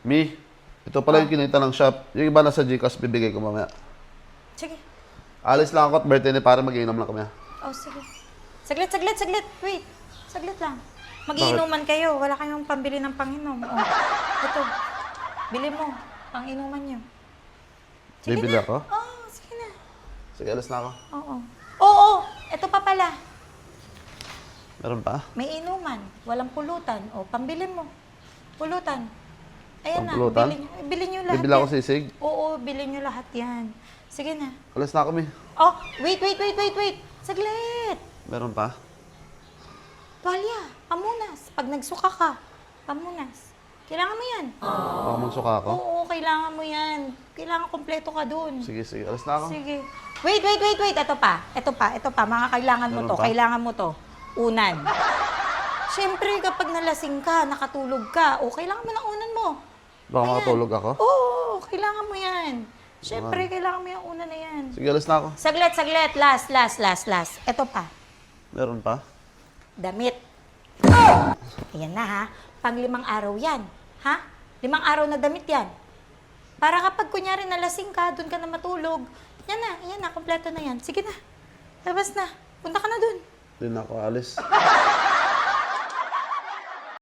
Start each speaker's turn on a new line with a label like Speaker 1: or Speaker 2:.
Speaker 1: Mi, ito pala yung kinita ng shop. Yung iba nasa Gcash, bibigay ko mamaya.
Speaker 2: Sige.
Speaker 1: Alis lang ako at birthday ni para mag-iinom lang kami.
Speaker 2: Oh, sige. Saglit. Wait. Saglit lang. Mag-iinuman kayo. Wala kayong pambili ng panginom. Oh. Ito. Bili mo. Panginuman nyo. Sige
Speaker 1: Bibili
Speaker 2: na.
Speaker 1: ako?
Speaker 2: Oh, sige na.
Speaker 1: Sige, alis na ako.
Speaker 2: Oo. Ito pa pala.
Speaker 1: Meron pa?
Speaker 2: May inuman. Walang pulutan. O, pambili mo. Pulutan. Ayan
Speaker 1: Pampulutan?
Speaker 2: na. Bili nyo lahat
Speaker 1: Bibili ako
Speaker 2: yan.
Speaker 1: sisig.
Speaker 2: Oo, bili nyo lahat yan. Sige na.
Speaker 1: Alis na ako, Mi.
Speaker 2: Oh, wait. Saglit.
Speaker 1: Meron pa?
Speaker 2: Tuwalya, pamunas. Pag nagsuka ka, pamunas. Kailangan mo yan.
Speaker 1: Baka magsuka ako?
Speaker 2: Oo, kailangan mo yan. Kailangan kompleto ka dun.
Speaker 1: Sige. Alis na ako.
Speaker 2: Sige. Wait. Ito pa. Mga kailangan mo
Speaker 1: Meron
Speaker 2: to.
Speaker 1: pa?
Speaker 2: Kailangan mo to. Unan. Siyempre, kapag nalasing ka, nakatulog ka, o kailangan mo ng unan mo.
Speaker 1: Baka makatulog ako?
Speaker 2: Oo, kailangan mo yan. Siyempre, kailangan mo yung unan na yan.
Speaker 1: Sige, alis na ako.
Speaker 2: Saglit. Last. Ito pa.
Speaker 1: Meron pa?
Speaker 2: Damit. Ayan na ha. Pang 5 araw yan. Ha? 5 araw na damit yan. Para kapag kunyari nalasing ka, doon ka na matulog. Yan na, kompleto na yan. Sige na. Labas na. Punta ka na doon.
Speaker 1: Hindi na ako alis.